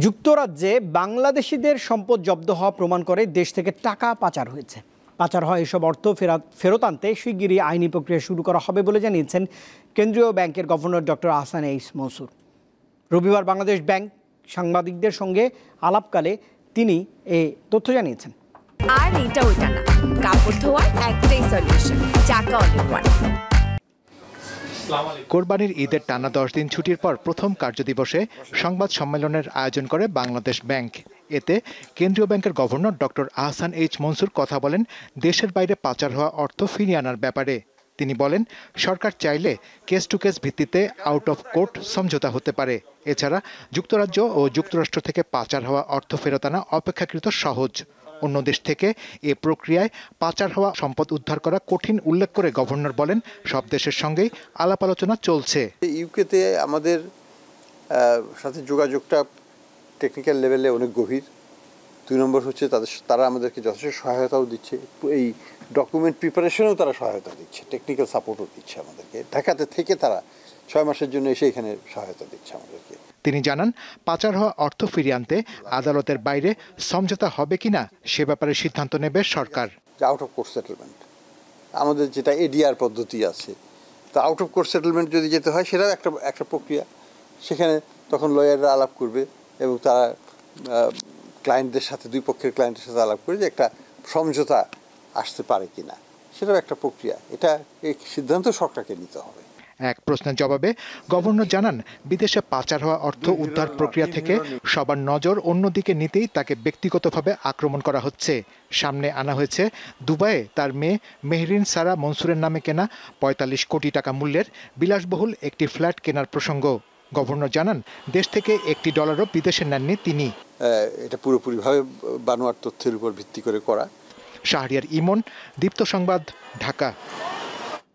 যুক্তরাজ্যে বাংলাদেশিদের সম্পদ জব্দ হওয়া প্রমাণ করে দেশ থেকে টাকা পাচার হয়েছে। পাচার হয় এসব অর্থ ফেরত আনতে শিগগিরই আইনি প্রক্রিয়া শুরু করা হবে বলে জানিয়েছেন কেন্দ্রীয় ব্যাংকের governor doctor Ahsan H Mansur. রবিবার বাংলাদেশ ব্যাংক সাংবাদিকদের সঙ্গে আলাপকালে তিনি এই তথ্য জানিয়েছেন। আর এটা ওইটা না, কাপড় ধোয়ার একটাই সলিউশন, চাকা অল ইন ওয়ান। কোরবানির ঈদের টানা 10 দিন ছুটির পর প্রথম কার্যদিবসে সংবাদ সম্মেলনের আয়োজন করে বাংলাদেশ ব্যাংক। এতে কেন্দ্রীয় ব্যাংকের governor doctor Ahsan H Mansur কথা বলেন দেশের বাইরে পাচার হওয়া অর্থ ফিরিয়ে আনার ব্যাপারে। তিনি বলেন, সরকার চাইলে কেস টু কেস ভিত্তিতে আউট অফ কোর্ট সমঝোতা হতে পারে। এছাড়া যুক্তরাজ্য ও যুক্তরাষ্ট্র থেকে পাচার হওয়া অর্থ ফেরত আনা অপেক্ষাকৃত সহজ। অন্য দেশ থেকে এ প্রক্রিয়ায় পাচার হওয়া সম্পদ উদ্ধার করা কঠিন উল্লেখ করে গভর্নর বলেন, সব দেশের সঙ্গেই আলাপ আলোচনা চলছে। ইউকেতে আমাদের সাথে যোগাযোগটা টেকনিক্যাল লেভেলে অনেক গভীর। 2 নম্বর হচ্ছে তারা আমাদেরকে যথেষ্ট সহায়তাও দিচ্ছে, এই ডকুমেন্ট প্রিপারেশনেও তারা সহায়তা দিচ্ছে, টেকনিক্যাল সাপোর্টও দিচ্ছে আমাদেরকে। ঢাকাতে থেকে তারা 6 মাসের জন্য এসে এখানে সহায়তা দিচ্ছে আমাদেরকে। তিনি জানান, পাচার হওয়া অর্থ ফিরিয়ে আনতে আদালতের বাইরে সমঝোতা হবে কিনা সে ব্যাপারে সিদ্ধান্ত নেবে সরকার। আউট অফ কোর্ট সেটেলমেন্ট আমাদের যেটা এডিআর পদ্ধতি আছে, তো আউট অফ কোর্ট সেটেলমেন্ট যদি যেতে হয় সেটাও একটা প্রক্রিয়া। সেখানে তখন লয়াররা আলাপ করবে এবং তারা ক্লায়েন্টদের সাথে, দুই পক্ষের ক্লায়েন্টের সাথে আলাপ করে যে একটা সমঝোতা আসতে পারে কিনা, সেটাও একটা প্রক্রিয়া। এই সিদ্ধান্ত সরকারকে নিতে হবে। এক প্রশ্নের জবাবে গভর্নর জানান, বিদেশে পাচার হওয়া অর্থ উদ্ধার প্রক্রিয়া থেকে সবার নজর অন্যদিকে নিতেই তাকে ব্যক্তিগতভাবে আক্রমণ করা হচ্ছে। সামনে আনা হয়েছে দুবাইয়ে তার মেয়ে মেহরিন সারা মনসুরের নামে কেনা 45 কোটি টাকা মূল্যের বিলাসবহুল একটি ফ্ল্যাট কেনার প্রসঙ্গ। গভর্নর জানান, দেশ থেকে $1 বিদেশে নেননি তিনি। এটা পুরোপুরিভাবে বানোয়ার তথ্যের উপর ভিত্তি করে করা। শাহরিয়ার ইমন, দীপ্ত সংবাদ, ঢাকা।